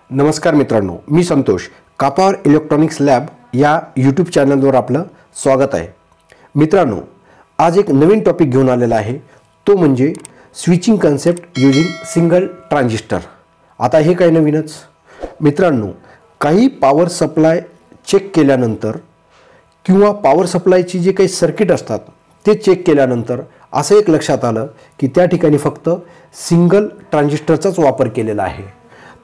नमस्कार मित्रांनो, मी Santosh. कापावर electronics lab या यूट्यूब चॅनलवर आपलं स्वागत आहे. मित्रांनो, आज एक नवीन टॉपिक घेऊन आलेला आहे. तो म्हणजे switching concept using single transistor. आता हे काही नवीनच मित्रांनो, काही पॉवर सप्लाय चेक केल्यानंतर किंवा पॉवर सप्लायची जे काही सर्किट असतात ते चेक केल्यानंतर असं एक लक्षात आलं की त्या ठिकाणी फक्त सिंगल ट्रान्झिस्टरचाच वापर केलेला आहे.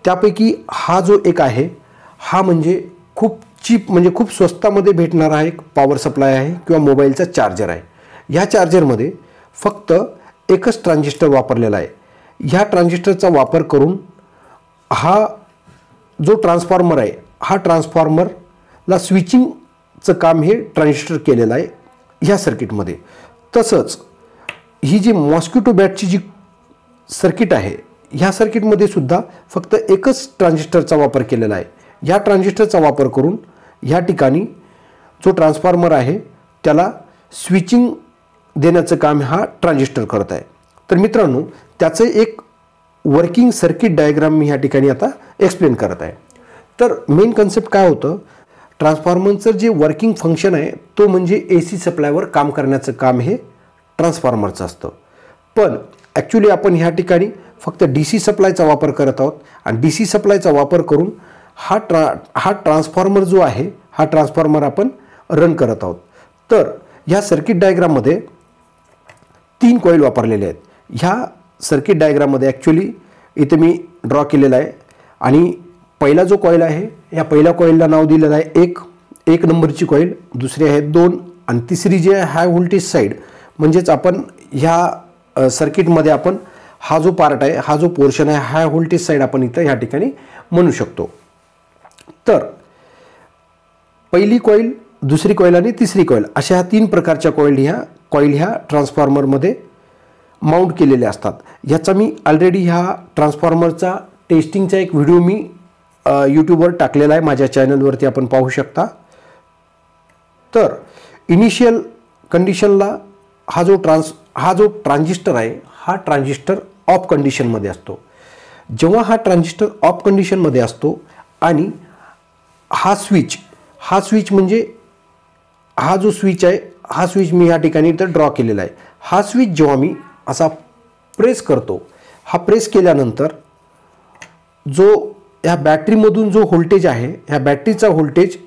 त्यापैकी हा जो एक आहे हा म्हणजे खूप चीप, म्हणजे खूप स्वस्तामध्ये भेटणारा एक पॉवर सप्लाय आहे किंवा मोबाईलचा चार्जर आहे. ह्या चार्जरमध्ये फक्त एकच ट्रान्झिस्टर वापरलेला आहे. ह्या ट्रान्झिस्टरचा वापर करून हा जो ट्रान्सफॉर्मर आहे, हा ट्रान्सफॉर्मरला स्विचिंगचं काम हे ट्रान्झिस्टर केलेलं आहे ह्या सर्किटमध्ये. तसंच ही जी मॉस्किटो बॅटची जी सर्किट आहे, ह्या सर्किटमध्ये सुद्धा फक्त एकच ट्रान्झिस्टरचा वापर केलेला आहे. ह्या ट्रान्झिस्टरचा वापर करून ह्या ठिकाणी जो ट्रान्सफॉर्मर आहे त्याला स्विचिंग देण्याचं काम हा ट्रान्झिस्टर करत आहे. तर मित्रांनो, त्याचं एक वर्किंग सर्किट डायग्राम मी ह्या ठिकाणी आता एक्सप्लेन करत आहे. तर मेन कन्सेप्ट काय होतं, ट्रान्सफॉर्मरचं जे वर्किंग फंक्शन आहे तो म्हणजे AC सप्लायवर काम करण्याचं काम हे ट्रान्सफॉर्मरचं असतं. पण ॲक्च्युली आपण ह्या ठिकाणी फक्त DC सप्लायचा वापर करत आहोत आणि DC सप्लायचा वापर करून हा ट्रान्सफॉर्मर जो आहे, हा ट्रान्सफॉर्मर आपण रन करत आहोत. तर ह्या सर्किट डायग्राममध्ये 3 कॉईल वापरलेले आहेत. ह्या सर्किट डायग्राममध्ये ॲक्च्युली इथे मी ड्रॉ केलेला आहे आणि पहिला जो कॉईल आहे, या पहिल्या कॉईलला नाव दिलेलं आहे 1 नंबरची कॉईल, दुसरी आहे 2 आणि तिसरी जी आहे हाय व्होल्टेज साईड. म्हणजेच आपण ह्या सर्किटमध्ये आपण हा जो पार्ट आहे, हा जो पोर्शन आहे, हाय व्होल्टेज साईड आपण इथं ह्या ठिकाणी म्हणू शकतो. तर पहिली कॉईल, दुसरी कॉईल आणि तिसरी कॉईल अशा ह्या 3 प्रकारच्या कॉईल ह्या ट्रान्सफॉर्मरमध्ये माउंट केलेल्या असतात. ह्याचा मी ऑलरेडी ह्या ट्रान्सफॉर्मरचा टेस्टिंगचा एक व्हिडिओ मी यूट्यूबवर टाकलेला आहे, माझ्या चॅनलवरती आपण पाहू शकता. तर इनिशियल कंडिशनला हा जो ट्रान्झिस्टर आहे, हा ट्रान्झिस्टर ऑफ कंडिशनमध्ये असतो. जेव्हा हा ट्रान्झिस्टर ऑफ कंडिशनमध्ये असतो आणि हा स्विच म्हणजे हा जो स्विच आहे, हा स्विच मी ह्या ठिकाणी इथं ड्रॉ केलेला आहे. हा स्विच जेव्हा मी असा प्रेस करतो, हा प्रेस केल्यानंतर जो ह्या बॅटरीमधून जो व्होल्टेज आहे, ह्या बॅटरीचा व्होल्टेज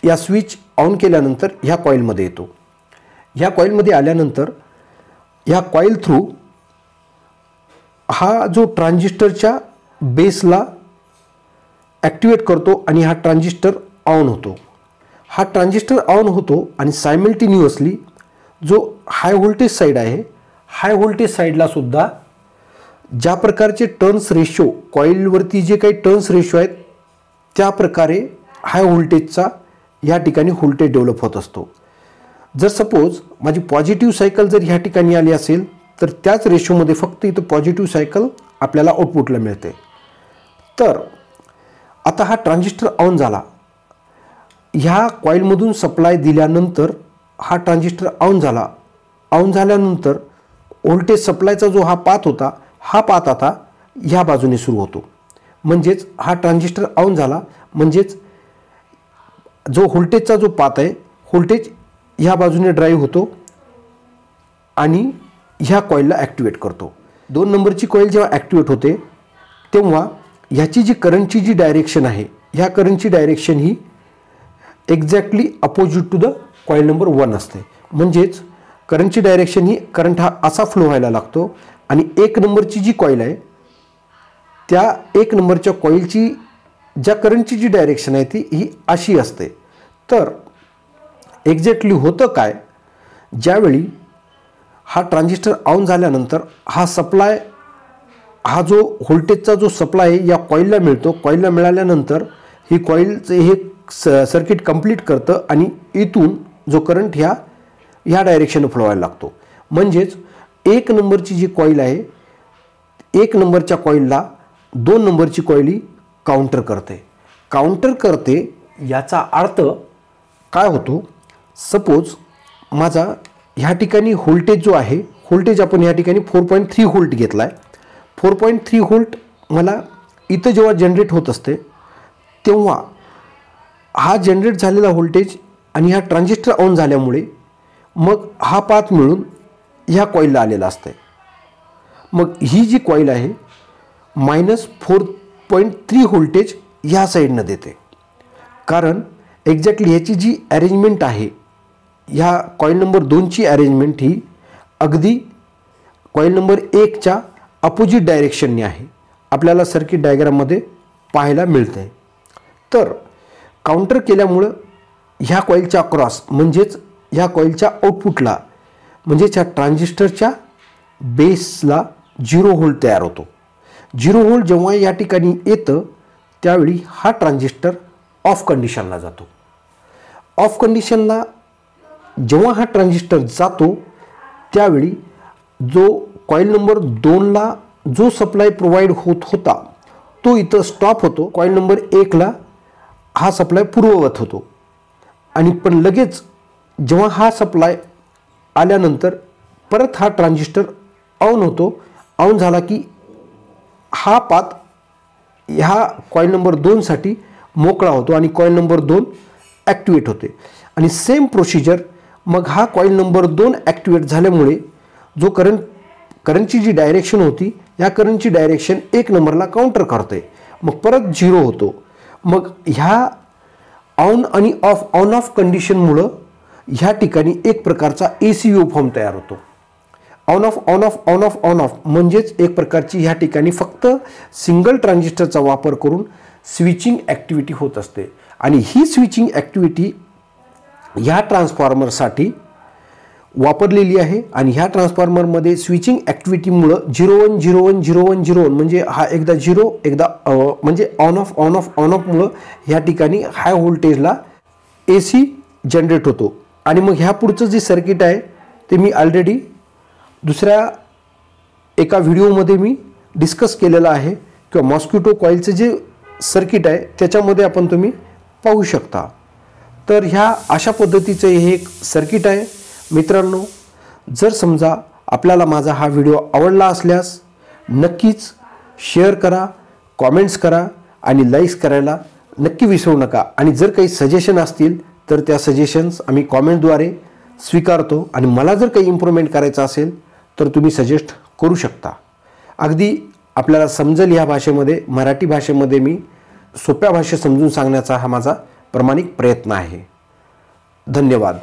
या स्विच ऑन केल्यानंतर ह्या कॉईलमध्ये येतो. ह्या कॉईलमध्ये आल्यानंतर ह्या कॉईल थ्रू हा जो ट्रान्झिस्टरच्या बेसला ॲक्टिवेट करतो आणि हा ट्रान्झिस्टर ऑन होतो. हा ट्रान्झिस्टर ऑन होतो आणि सायमल्टेनियसली जो हाय व्होल्टेज साईड आहे, हाय व्होल्टेज साईडला सुद्धा ज्या प्रकारचे टर्न्स रेशो, कॉईलवरती जे काही टर्न्स रेशो आहेत त्या प्रकारे हाय व्होल्टेजचा या ठिकाणी व्होल्टेज डेव्हलप होत असतो. जर सपोज माझी पॉझिटिव्ह सायकल जर ह्या ठिकाणी आली असेल तर त्याच रेशोमध्ये फक्त इथं पॉझिटिव्ह सायकल आपल्याला आउटपुटला मिळते. तर आता हा ट्रान्झिस्टर ऑन झाला, ह्या कॉईलमधून सप्लाय दिल्यानंतर हा ट्रान्झिस्टर ऑन झाल्यानंतर व्होल्टेज सप्लायचा जो हा पाथ होता, हा पाथ आता ह्या बाजूने सुरू होतो. म्हणजेच हा ट्रान्झिस्टर ऑन झाला म्हणजेच जो व्होल्टेजचा जो पाथ आहे, व्होल्टेज ह्या बाजूने ड्राईव्ह होतो आणि ह्या कॉईलला ॲक्टिवेट करतो. 2 नंबरची कॉईल जेव्हा ॲक्टिवेट होते तेव्हा ह्याची जी करंटची जी डायरेक्शन आहे, ह्या करंटची डायरेक्शन ही exactly opposite to the coil number 1 असते. म्हणजेच करंटची डायरेक्शन ही, करंट हा असा फ्लो व्हायला लागतो आणि 1 नंबरची जी कॉईल आहे, त्या 1 नंबरच्या कॉईलची ज्या करंटची जी डायरेक्शन आहे ती ही अशी असते. तर एक्झॅक्टली होतं काय, ज्यावेळी हा ट्रान्झिस्टर ऑन झाल्यानंतर हा सप्लाय, हा जो व्होल्टेजचा जो सप्लाय आहे या कॉईलला मिळतो. कॉईलला मिळाल्यानंतर ही कॉईलचं हे सर्किट कंप्लीट करतं आणि इथून जो करंट ह्या डायरेक्शनने फ्लो व्हायला लागतो. म्हणजेच 1 नंबरची जी कॉईल आहे, 1 नंबरच्या कॉईलला 2 नंबरची कॉईल ही काउंटर करते. याचा अर्थ काय होतो, सपोज माझा ह्या ठिकाणी व्होल्टेज जो आहे, व्होल्टेज आपण ह्या ठिकाणी 4.3 व्होल्ट घेतला आहे. 4.3 व्होल्ट मला इथं जेव्हा जनरेट होत असते तेव्हा हा जनरेट झालेला व्होल्टेज आणि हा ट्रान्झिस्टर ऑन झाल्यामुळे मग हा पाथ मिळून ह्या कॉईलला आलेला असते. मग ही जी कॉईल आहे -4.3 व्होल्टेज ह्या साईडनं देते, कारण एक्झॅक्टली ह्याची जी अरेंजमेंट आहे, ह्या कॉईल नंबर 2ची अरेंजमेंट ही अगदी कॉईल नंबर 1च्या अपोजिट डायरेक्शनने आहे, आपल्याला सर्किट डायग्राममध्ये पाहायला मिळते. तर काउंटर केल्यामुळं ह्या कॉईलच्या अक्रॉस म्हणजेच ह्या कॉईलच्या आउटपुटला म्हणजेच ह्या ट्रान्झिस्टरच्या बेसला 0 व्होल्ट तयार होतो. 0 व्होल्ट जेव्हा या ठिकाणी येतं त्यावेळी हा ट्रान्झिस्टर ऑफ कंडिशनला जातो. ऑफ कंडिशनला जेव्हा हा ट्रान्झिस्टर जातो त्यावेळी जो कॉईल नंबर 2ला जो सप्लाय प्रोव्हाइड होत होता तो इथं स्टॉप होतो. कॉईल नंबर 1ला हा सप्लाय पूर्ववत होतो आणि पण लगेच जेव्हा हा सप्लाय आल्यानंतर परत हा ट्रान्झिस्टर ऑन होतो. ऑन झाला की हा पाथ ह्या कॉईल नंबर 2साठी मोकळा होतो आणि कॉईल नंबर 2 ॲक्टिवेट होते. आणि सेम प्रोसिजर मग हा कॉईल नंबर 2 ॲक्टिवेट झाल्यामुळे जो करंटची जी डायरेक्शन होती या करंटची डायरेक्शन 1 नंबरला काउंटर करते. मग परत 0 होतो. मग ह्या ऑन आणि ऑन ऑफ कंडिशनमुळं ह्या ठिकाणी एक प्रकारचा AC वेव्हफॉर्म तयार होतो. On off on off on off on of म्हणजेच एक प्रकारची ह्या ठिकाणी फक्त सिंगल ट्रान्झिस्टरचा वापर करून स्विचिंग ॲक्टिव्हिटी होत असते. आणि ही स्विचिंग ॲक्टिव्हिटी ह्या ट्रान्सफॉर्मरसाठी वापरलेली आहे. आणि ह्या ट्रान्सफॉर्मरमध्ये स्विचिंग ॲक्टिव्हिटीमुळं 0 1 0 1 0 1 0 1 म्हणजे हा एकदा 0 एकदा म्हणजे on off on off on ऑफमुळं ह्या ठिकाणी हाय व्होल्टेजला AC जनरेट होतो. आणि मग ह्या पुढचं जे सर्किट आहे ते मी ऑलरेडी दुसऱ्या एका व्हिडिओमध्ये मी डिस्कस केलेलं आहे किंवा मॉस्किटो कॉईलचं जे सर्किट आहे त्याच्यामध्ये आपण तुम्ही पाहू शकता. तर ह्या अशा पद्धतीचं हे एक सर्किट आहे. मित्रांनो, जर समजा आपल्याला माझा हा व्हिडिओ आवडला असल्यास नक्कीच शेअर करा, कॉमेंट्स करा आणि लाईक्स करायला नक्की विसरू नका. आणि जर काही सजेशन असतील तर त्या सजेशन्स आम्ही कॉमेंटद्वारे स्वीकारतो. आणि मला जर काही इम्प्रूव्हमेंट करायचं असेल तर तुम्ही सजेस्ट करू शकता. अगदी आपल्याला समजेल ह्या भाषेमध्ये, मराठी भाषेमध्ये मी सोप्या भाषेत समजून सांगण्याचा हा माझा प्रामाणिक प्रयत्न आहे. धन्यवाद.